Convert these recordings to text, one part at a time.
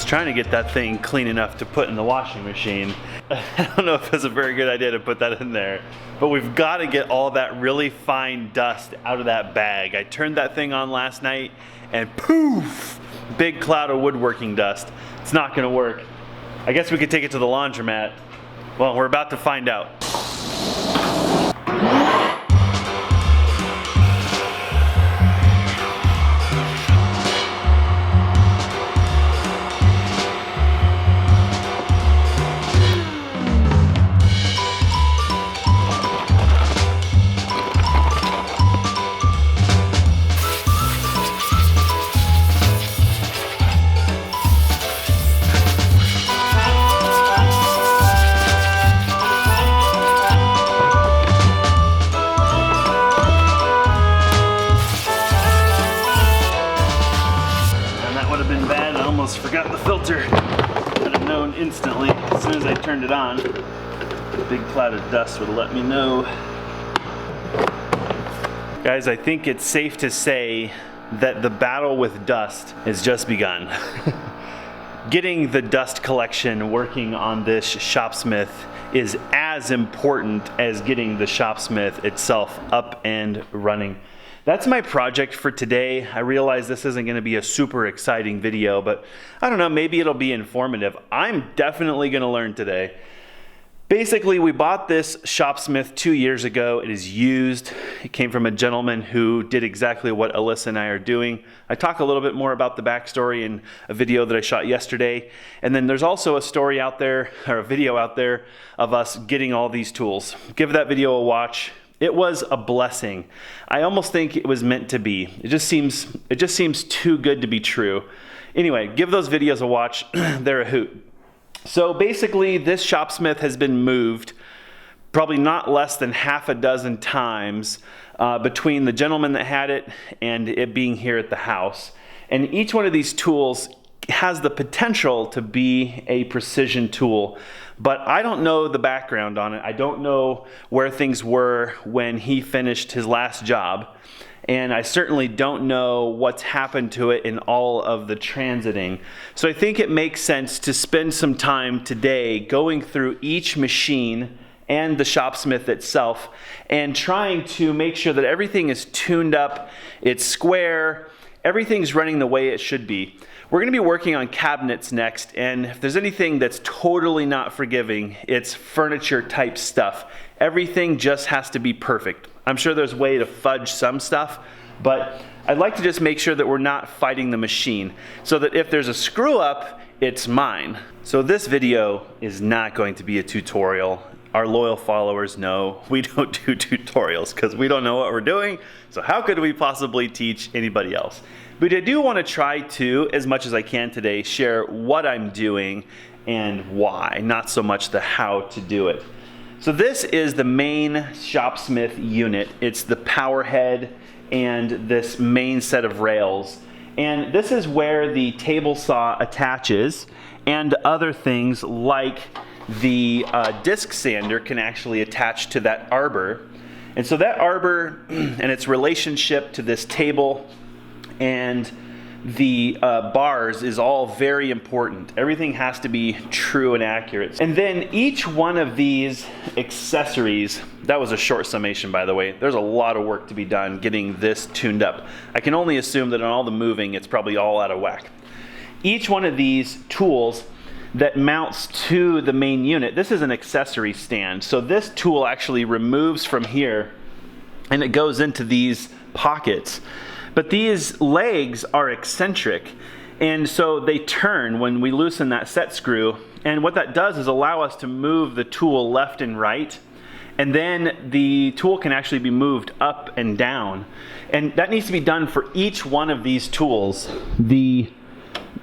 trying to get that thing clean enough to put in the washing machine. I don't know if it's a very good idea to put that in there, but we've got to get all that really fine dust out of that bag. I turned that thing on last night and poof, big cloud of woodworking dust. It's not gonna work. I guess we could take it to the laundromat. Well, we're about to find out. Forgot the filter. I'd have known instantly as soon as I turned it on. A big cloud of dust would have let me know. Guys, I think it's safe to say that the battle with dust has just begun. Getting the dust collection working on this Shopsmith is as important as getting the Shopsmith itself up and running. That's my project for today. I realize this isn't gonna be a super exciting video, but I don't know, maybe it'll be informative. I'm definitely gonna learn today. Basically, we bought this Shopsmith 2 years ago. It is used. It came from a gentleman who did exactly what Alyssa and I are doing. I talk a little bit more about the backstory in a video that I shot yesterday. And then there's also a story out there, or a video out there, of us getting all these tools. Give that video a watch. It was a blessing. I almost think it was meant to be. It just seems too good to be true. Anyway, give those videos a watch. They're a hoot. So basically, this Shopsmith has been moved probably not less than half a dozen times between the gentleman that had it and it being here at the house. And each one of these tools has the potential to be a precision tool, but I don't know the background on it. I don't know where things were when he finished his last job, and I certainly don't know what's happened to it in all of the transiting. So I think it makes sense to spend some time today going through each machine and the Shopsmith itself and trying to make sure that everything is tuned up, it's square, everything's running the way it should be. We're gonna be working on cabinets next, and if there's anything that's totally not forgiving, it's furniture type stuff. Everything just has to be perfect. I'm sure there's a way to fudge some stuff, but I'd like to just make sure that we're not fighting the machine, so that if there's a screw up, it's mine. So this video is not going to be a tutorial. Our loyal followers know we don't do tutorials because we don't know what we're doing, so how could we possibly teach anybody else? But I do want to try to, as much as I can today, share what I'm doing and why, not so much the how to do it. So this is the main Shopsmith unit. It's the power head and this main set of rails. And this is where the table saw attaches, and other things like the disc sander can actually attach to that arbor. And so that arbor and its relationship to this table and the bars is all very important. Everything has to be true and accurate. And then each one of these accessories, that was a short summation by the way, there's a lot of work to be done getting this tuned up. I can only assume that in all the moving it's probably all out of whack. Each one of these tools that mounts to the main unit, this is an accessory stand. So this tool actually removes from here and it goes into these pockets. But these legs are eccentric, and so they turn when we loosen that set screw, and what that does is allow us to move the tool left and right, and then the tool can actually be moved up and down. And that needs to be done for each one of these tools. The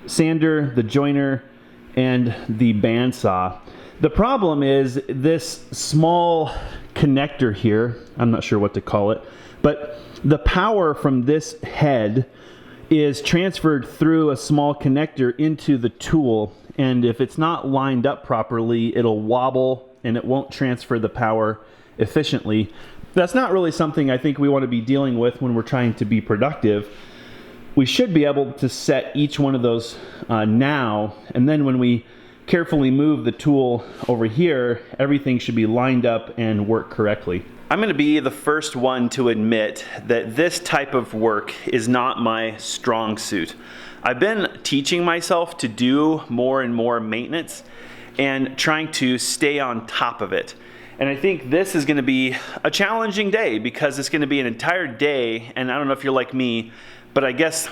sander, the joiner, and the bandsaw. The problem is this small connector here, I'm not sure what to call it, but the power from this head is transferred through a small connector into the tool, and if it's not lined up properly, it'll wobble and it won't transfer the power efficiently. That's not really something I think we want to be dealing with when we're trying to be productive. We should be able to set each one of those now, and then when we carefully move the tool over here, everything should be lined up and work correctly. I'm going to be the first one to admit that this type of work is not my strong suit. I've been teaching myself to do more and more maintenance and trying to stay on top of it. And I think this is going to be a challenging day because it's going to be an entire day, and I don't know if you're like me, but I guess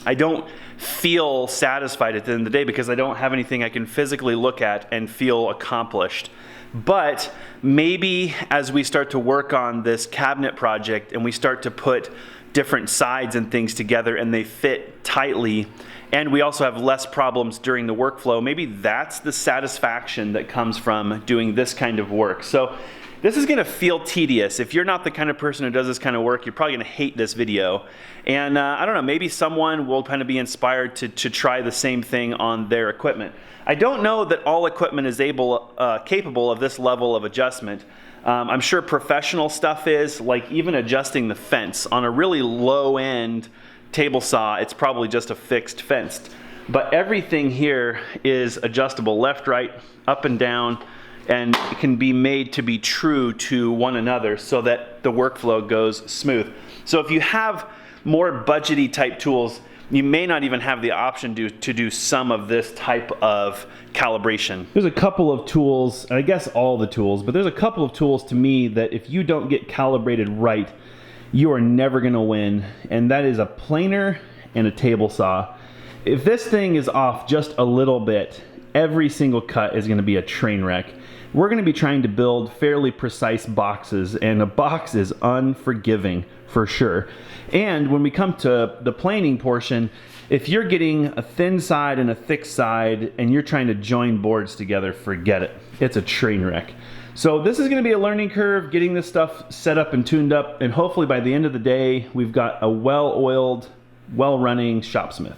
I don't feel satisfied at the end of the day because I don't have anything I can physically look at and feel accomplished. But maybe as we start to work on this cabinet project and we start to put different sides and things together and they fit tightly, and we also have less problems during the workflow, maybe that's the satisfaction that comes from doing this kind of work. So this is gonna feel tedious. If you're not the kind of person who does this kind of work, you're probably gonna hate this video. And I don't know, maybe someone will kind of be inspired to try the same thing on their equipment. I don't know that all equipment is capable of this level of adjustment. I'm sure professional stuff is, like even adjusting the fence. On a really low end table saw, it's probably just a fixed fence. But everything here is adjustable left, right, up and down, and it can be made to be true to one another so that the workflow goes smooth. So if you have more budgety type tools, you may not even have the option to do some of this type of calibration. There's a couple of tools, I guess all the tools, but there's a couple of tools to me that if you don't get calibrated right, you are never gonna win, and that is a planer and a table saw. If this thing is off just a little bit, every single cut is gonna be a train wreck. We're gonna be trying to build fairly precise boxes, and a box is unforgiving for sure. And when we come to the planing portion, if you're getting a thin side and a thick side and you're trying to join boards together, forget it. It's a train wreck. So this is gonna be a learning curve, getting this stuff set up and tuned up, and hopefully by the end of the day, we've got a well-oiled, well-running shopsmith.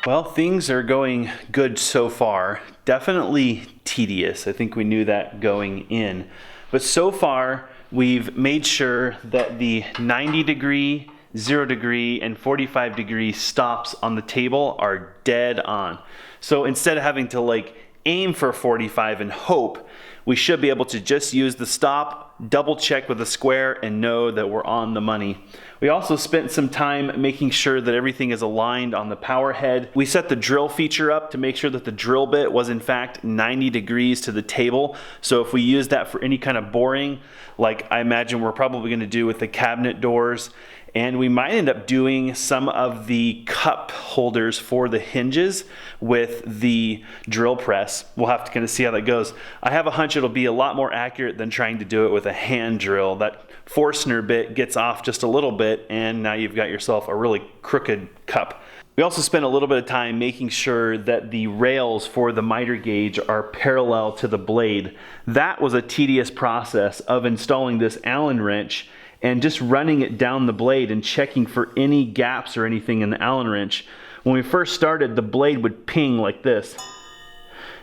Well, things are going good so far. Definitely tedious. I think we knew that going in. But so far, we've made sure that the 90 degree, 0 degree, and 45 degree stops on the table are dead on. So instead of having to like aim for 45 and hope, we should be able to just use the stop, double check with the square, and know that we're on the money. We also spent some time making sure that everything is aligned on the power head. We set the drill feature up to make sure that the drill bit was in fact 90 degrees to the table. So if we use that for any kind of boring, like I imagine we're probably going to do with the cabinet doors And we might end up doing some of the cup holders for the hinges with the drill press. We'll have to kind of see how that goes. I have a hunch it'll be a lot more accurate than trying to do it with a hand drill. That Forstner bit gets off just a little bit, and now you've got yourself a really crooked cup. We also spent a little bit of time making sure that the rails for the miter gauge are parallel to the blade. That was a tedious process of installing this Allen wrench and just running it down the blade and checking for any gaps or anything in the Allen wrench. When we first started, the blade would ping like this.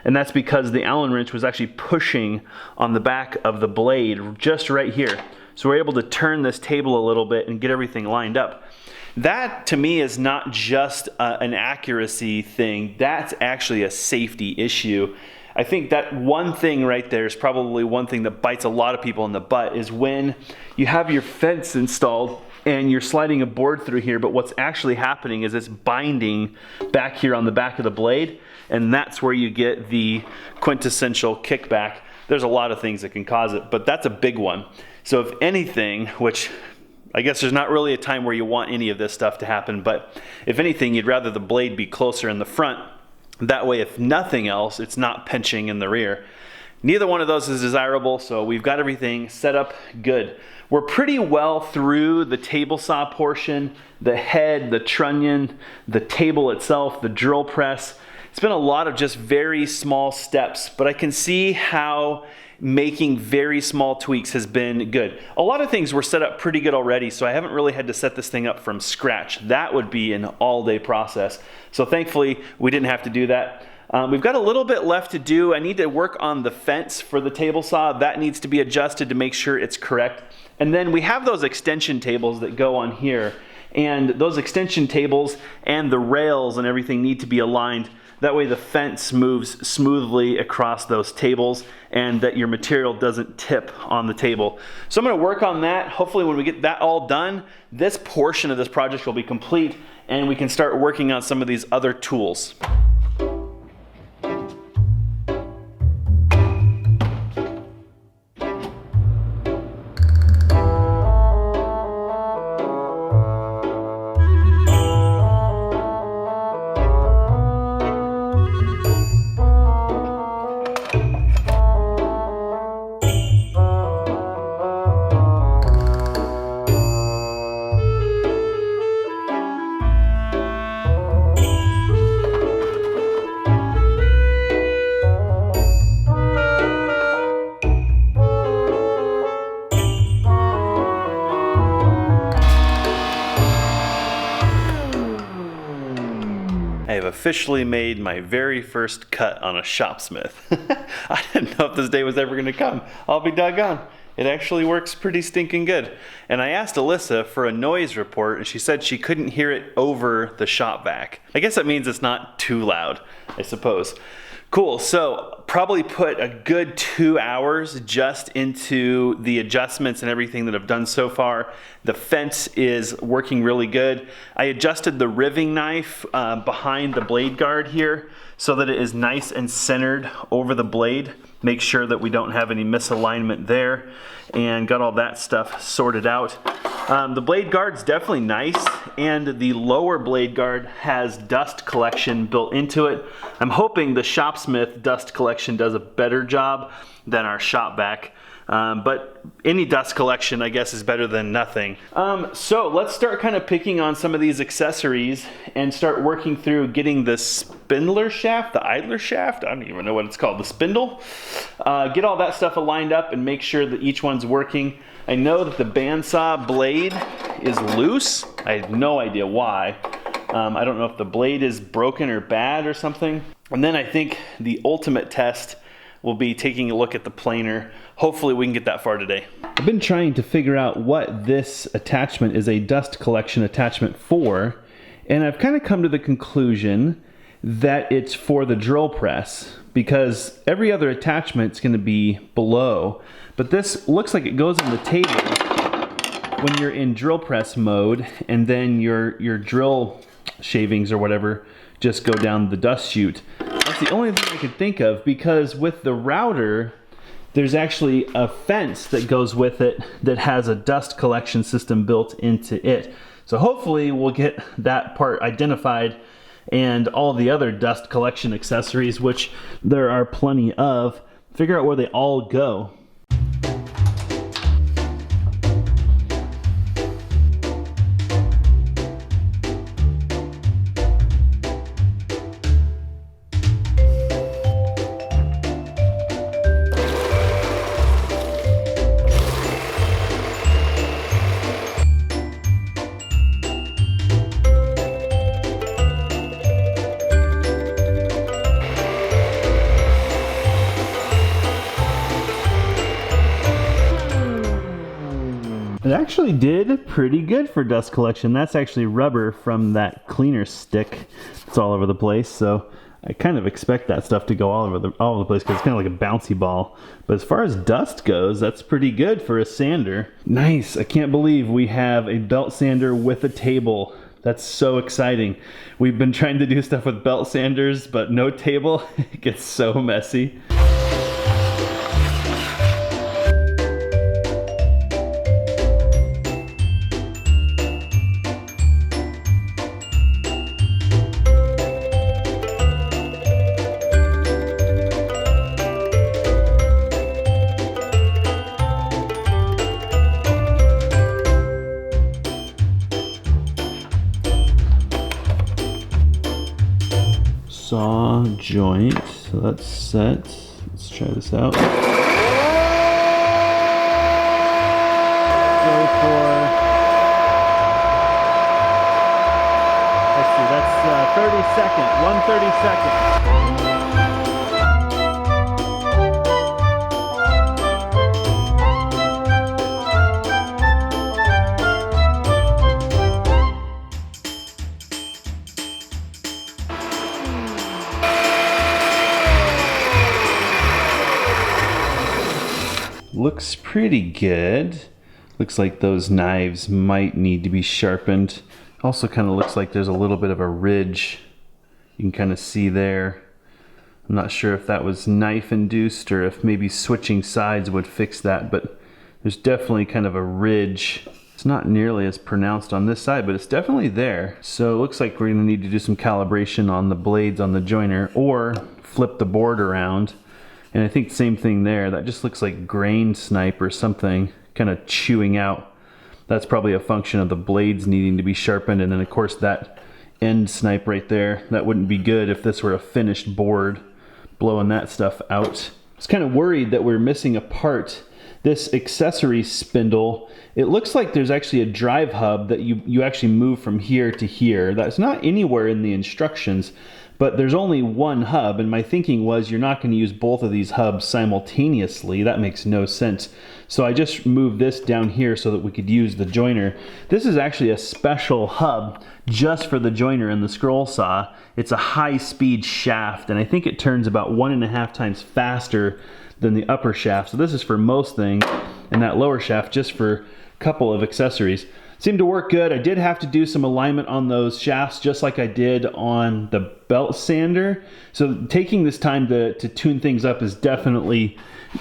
And that's because the Allen wrench was actually pushing on the back of the blade just right here. So we're able to turn this table a little bit and get everything lined up. That to me is not just an accuracy thing, that's actually a safety issue. I think that one thing right there is probably one thing that bites a lot of people in the butt, is when you have your fence installed and you're sliding a board through here, but what's actually happening is it's binding back here on the back of the blade, and that's where you get the quintessential kickback. There's a lot of things that can cause it, but that's a big one. So if anything, which I guess there's not really a time where you want any of this stuff to happen, but if anything, you'd rather the blade be closer in the front. That way, if nothing else, it's not pinching in the rear. Neither one of those is desirable, so we've got everything set up good. We're pretty well through the table saw portion, the head, the trunnion, the table itself, the drill press. It's been a lot of just very small steps, but I can see how making very small tweaks has been good. A lot of things were set up pretty good already, so I haven't really had to set this thing up from scratch. That would be an all-day process. So thankfully, we didn't have to do that. We've got a little bit left to do. I need to work on the fence for the table saw. That needs to be adjusted to make sure it's correct. And then we have those extension tables that go on here. And those extension tables and the rails and everything need to be aligned. That way the fence moves smoothly across those tables and that your material doesn't tip on the table. So I'm going to work on that. Hopefully when we get that all done, this portion of this project will be complete and we can start working on some of these other tools. I have officially made my very first cut on a Shopsmith. I didn't know if this day was ever going to come. I'll be doggone. It actually works pretty stinking good. And I asked Alyssa for a noise report and she said she couldn't hear it over the shop vac. I guess that means it's not too loud, I suppose. Cool, so probably put a good 2 hours just into the adjustments and everything that I've done so far. The fence is working really good. I adjusted the riving knife behind the blade guard here so that it is nice and centered over the blade. Make sure that we don't have any misalignment there and got all that stuff sorted out. The blade guard's definitely nice, and the lower blade guard has dust collection built into it. I'm hoping the Shopsmith dust collection does a better job than our shop vac. But any dust collection, I guess, is better than nothing. So let's start kind of picking on some of these accessories and start working through getting the spindler shaft, the idler shaft, I don't even know what it's called, the spindle. Get all that stuff aligned up and make sure that each one's working. I know that the bandsaw blade is loose. I have no idea why. I don't know if the blade is broken or bad or something. And then I think the ultimate test will be taking a look at the planer. Hopefully we can get that far today. I've been trying to figure out what this attachment is a dust collection attachment for, and I've kind of come to the conclusion that it's for the drill press, because every other attachment is going to be below, but this looks like it goes on the table when you're in drill press mode, and then your drill shavings or whatever just go down the dust chute. That's the only thing I could think of, because with the router, there's actually a fence that goes with it that has a dust collection system built into it. So hopefully we'll get that part identified and all the other dust collection accessories, which there are plenty of, figure out where they all go. It actually did pretty good for dust collection. That's actually rubber from that cleaner stick. It's all over the place, so I kind of expect that stuff to go all over the place because it's kind of like a bouncy ball. But as far as dust goes, that's pretty good for a sander. Nice. I can't believe we have a belt sander with a table. That's so exciting. We've been trying to do stuff with belt sanders, but no table. It gets so messy. Saw joint, so that's set. Let's try this out. Go for, let's see, that's 1/32, 1/32. Looks pretty good. Looks like those knives might need to be sharpened. Also kind of looks like there's a little bit of a ridge you can kind of see there. I'm not sure if that was knife induced or if maybe switching sides would fix that, but there's definitely kind of a ridge. It's not nearly as pronounced on this side, but it's definitely there. So it looks like we're gonna need to do some calibration on the blades on the joiner or flip the board around. And I think same thing there. That just looks like grain snipe or something, kind of chewing out. That's probably a function of the blades needing to be sharpened. And then of course that end snipe right there, that wouldn't be good if this were a finished board, blowing that stuff out. I was kind of worried that we're missing a part. This accessory spindle, it looks like there's actually a drive hub that you actually move from here to here. That's not anywhere in the instructions. But there's only one hub, and my thinking was you're not going to use both of these hubs simultaneously. That makes no sense. So I just moved this down here so that we could use the joiner. This is actually a special hub just for the joiner and the scroll saw. It's a high-speed shaft, and I think it turns about 1.5 times faster than the upper shaft. So this is for most things, and that lower shaft just for a couple of accessories. Seemed to work good. I did have to do some alignment on those shafts just like I did on the belt sander. So taking this time to tune things up is definitely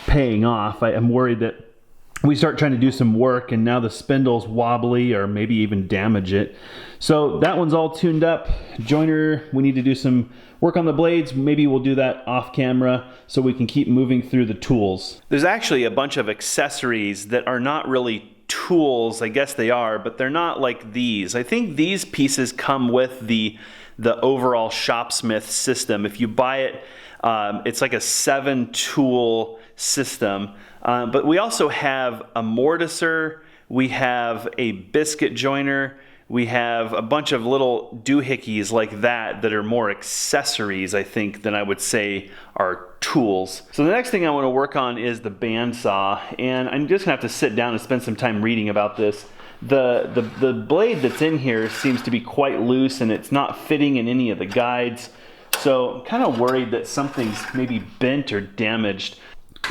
paying off. I am worried that we start trying to do some work and now the spindle's wobbly or maybe even damage it. So that one's all tuned up. Joiner, we need to do some work on the blades. Maybe we'll do that off camera so we can keep moving through the tools. There's actually a bunch of accessories that are not really tools. I guess they are, but they're not like these. I think these pieces come with the overall Shopsmith system. If you buy it, it's like a 7-tool system. But we also have a mortiser, we have a biscuit joiner, we have a bunch of little doohickeys like that are more accessories, I think, than I would say are tools. So the next thing I want to work on is the bandsaw, and I'm just gonna have to sit down and spend some time reading about this. The blade that's in here seems to be quite loose and it's not fitting in any of the guides. So I'm kind of worried that something's maybe bent or damaged.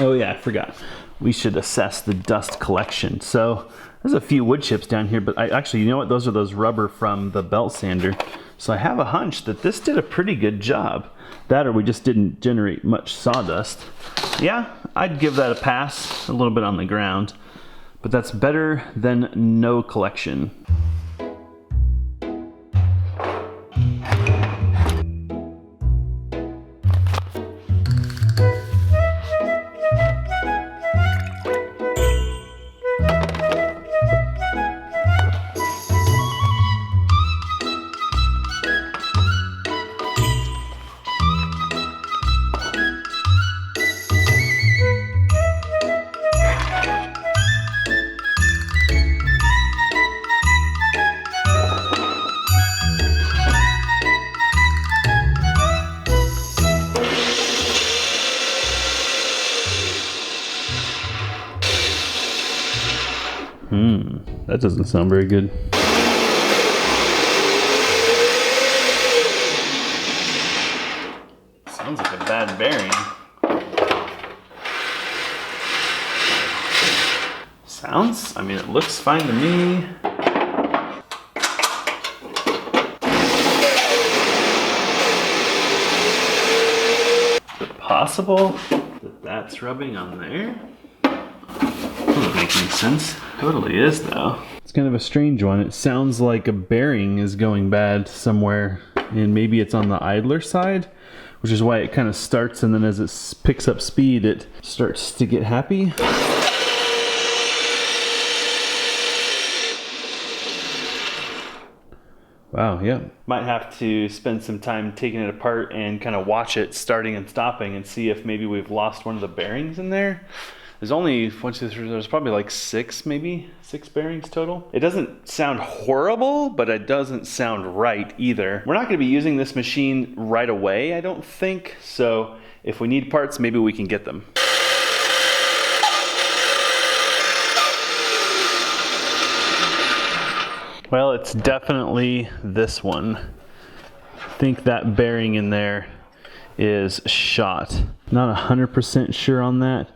Oh yeah, I forgot. We should assess the dust collection. So there's a few wood chips down here, but actually, you know what? Those are those rubber from the belt sander. So I have a hunch that this did a pretty good job. That or we just didn't generate much sawdust. Yeah, I'd give that a pass, a little bit on the ground, but that's better than no collection. That doesn't sound very good. Sounds like a bad bearing. Sounds? I mean, it looks fine to me. Is it possible that that's rubbing on there? Doesn't make any sense. Totally is though. It's kind of a strange one. It sounds like a bearing is going bad somewhere, and maybe it's on the idler side, which is why it kind of starts, and then as it picks up speed, it starts to get happy. Wow, yeah. Might have to spend some time taking it apart and kind of watch it starting and stopping and see if maybe we've lost one of the bearings in there. There's only, there's probably like six bearings total. It doesn't sound horrible, but it doesn't sound right either. We're not gonna be using this machine right away, I don't think. So if we need parts, maybe we can get them. Well, it's definitely this one. I think that bearing in there is shot. Not 100% sure on that,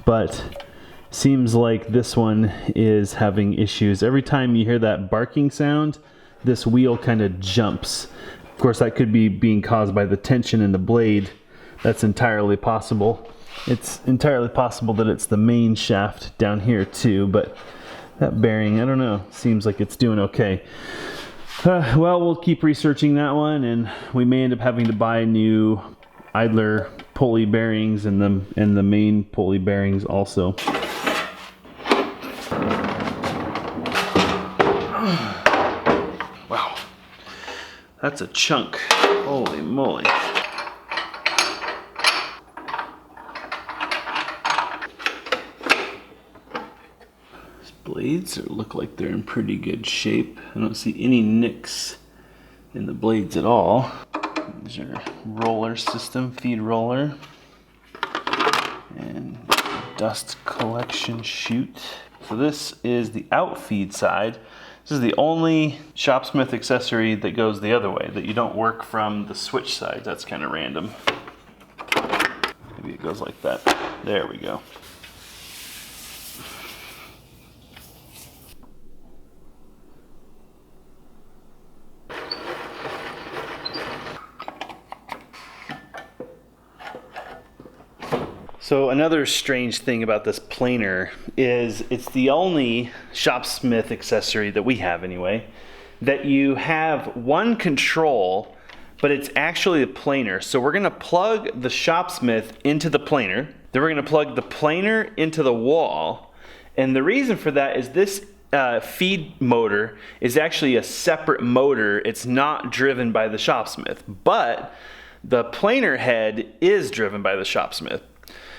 but seems like this one is having issues. Every time you hear that barking sound, this wheel kind of jumps. Of course, that could be being caused by the tension in the blade. That's entirely possible. It's entirely possible that it's the main shaft down here too, but that bearing, I don't know, seems like it's doing okay. Well, we'll keep researching that one, and we may end up having to buy new idler pulley bearings and the main pulley bearings also. Wow, that's a chunk. Holy moly. Blades look like they're in pretty good shape. I don't see any nicks in the blades at all. These are roller system, feed roller, and dust collection chute. So this is the outfeed side. This is the only Shopsmith accessory that goes the other way, that you don't work from the switch side. That's kind of random. Maybe it goes like that. There we go. So another strange thing about this planer is it's the only Shopsmith accessory that we have anyway, that you have one control, but it's actually a planer. So we're gonna plug the Shopsmith into the planer, then we're gonna plug the planer into the wall. And the reason for that is this feed motor is actually a separate motor. It's not driven by the Shopsmith, but the planer head is driven by the Shopsmith.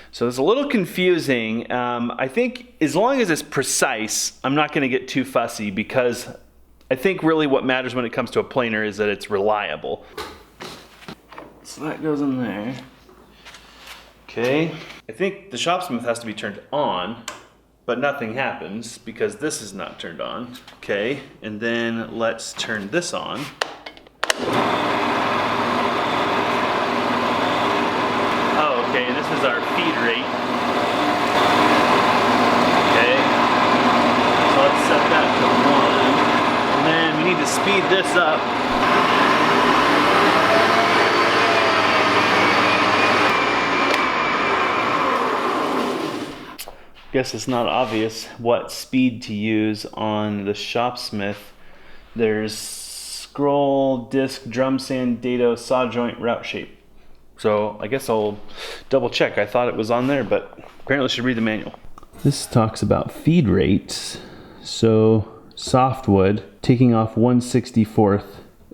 So it's a little confusing. I think as long as it's precise, I'm not gonna get too fussy, because I think really what matters when it comes to a planer is that it's reliable. So that goes in there. Okay. I think the Shopsmith has to be turned on, but nothing happens because this is not turned on. Okay, and then let's turn this on. Okay, this is our feed rate. Okay, so let's set that to 1. And then we need to speed this up. Guess it's not obvious what speed to use on the Shopsmith. There's scroll, disc, drum sand, dado, saw joint, route shape. So I guess I'll double check. I thought it was on there, but apparently I should read the manual. This talks about feed rates. So softwood, taking off 1/64.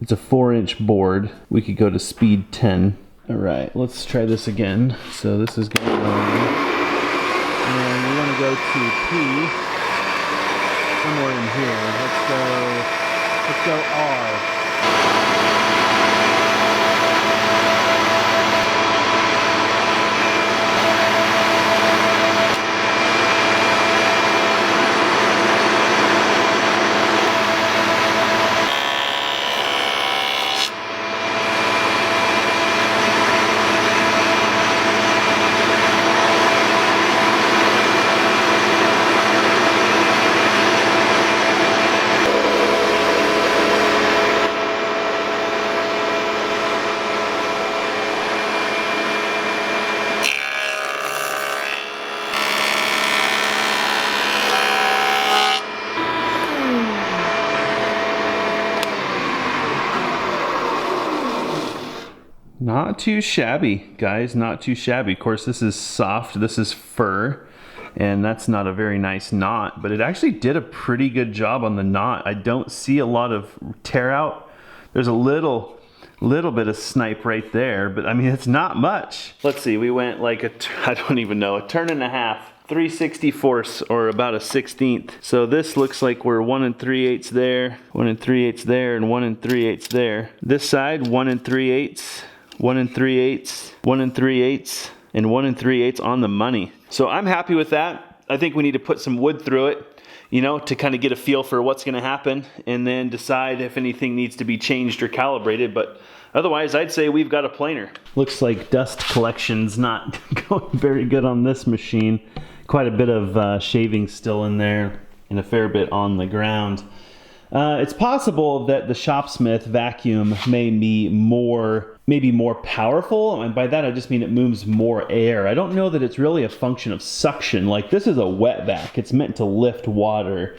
It's a 4-inch board. We could go to speed 10. All right, let's try this again. So this is going on. And we want to go to P, somewhere in here. Let's go R. Not too shabby, guys, not too shabby. Of course, this is soft, this is fur, and that's not a very nice knot, but it actually did a pretty good job on the knot. I don't see a lot of tear out. There's a little bit of snipe right there, but I mean, it's not much. Let's see, we went like I don't even know, a turn and a half. 3/64 or about a 1/16. So this looks like we're 1 3/8 there, 1 3/8 there, and 1 3/8 there. This side, 1 3/8, 1 3/8, 1 3/8, and 1 3/8 on the money. So I'm happy with that. I think we need to put some wood through it, you know, to kind of get a feel for what's going to happen and then decide if anything needs to be changed or calibrated. But otherwise, I'd say we've got a planer. Looks like dust collection's not going very good on this machine. Quite a bit of shaving still in there and a fair bit on the ground. It's possible that the Shopsmith vacuum may be maybe more powerful, and by that I just mean it moves more air. I don't know that it's really a function of suction. Like, this is a wet vac. It's meant to lift water,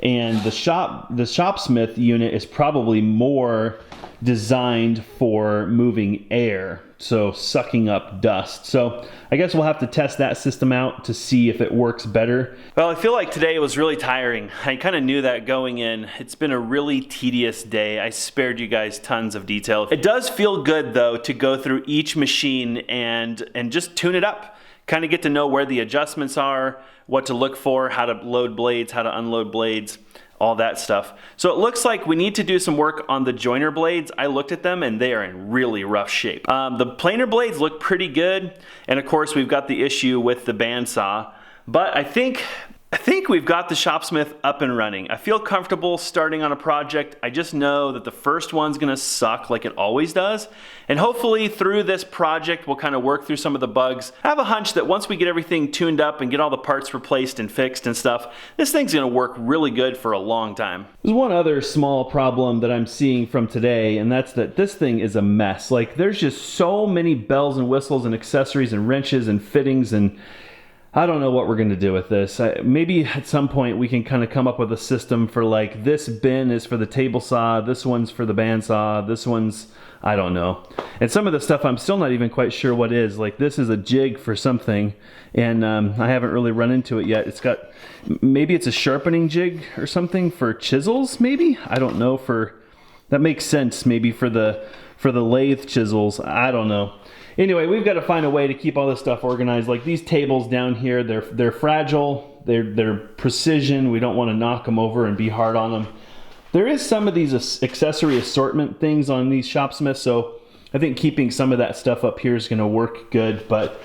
and the Shopsmith unit is probably more designed for moving air, so sucking up dust. So I guess we'll have to test that system out to see if it works better. Well, I feel like today was really tiring. I kind of knew that going in. It's been a really tedious day. I spared you guys tons of detail. It does feel good though to go through each machine and just tune it up. Kind of get to know where the adjustments are, what to look for, how to load blades, how to unload blades, all that stuff. So it looks like we need to do some work on the joiner blades. I looked at them and they are in really rough shape. The planer blades look pretty good. And of course we've got the issue with the bandsaw, but I think we've got the Shopsmith up and running. I feel comfortable starting on a project. I just know that the first one's gonna suck like it always does. And hopefully through this project, we'll kind of work through some of the bugs. I have a hunch that once we get everything tuned up and get all the parts replaced and fixed and stuff, this thing's gonna work really good for a long time. There's one other small problem that I'm seeing from today, and that's that this thing is a mess. Like, there's just so many bells and whistles and accessories and wrenches and fittings, and I don't know what we're gonna do with this. Maybe at some point we can kind of come up with a system for, like, this bin is for the table saw, this one's for the bandsaw, this one's, I don't know. And some of the stuff I'm still not even quite sure what is. Like, this is a jig for something, and I haven't really run into it yet. It's got, maybe it's a sharpening jig or something for chisels, maybe? I don't know. That makes sense maybe for the lathe chisels. I don't know. Anyway, we've got to find a way to keep all this stuff organized. Like, these tables down here, they're fragile, they're precision. We don't want to knock them over and be hard on them. There is some of these accessory assortment things on these Shopsmiths, so I think keeping some of that stuff up here is going to work good. But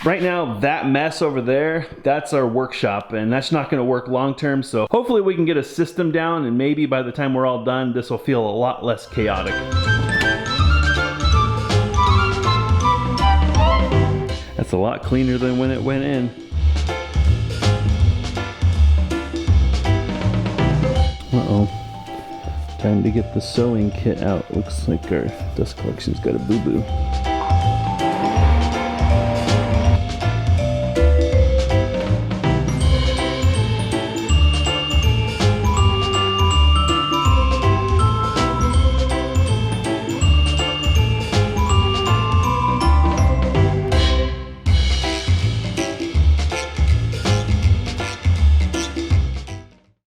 right now, that mess over there, that's our workshop, and that's not going to work long term. So hopefully we can get a system down, and maybe by the time we're all done, this will feel a lot less chaotic. That's a lot cleaner than when it went in. Uh-oh. Time to get the sewing kit out. Looks like our dust collection's got a boo-boo.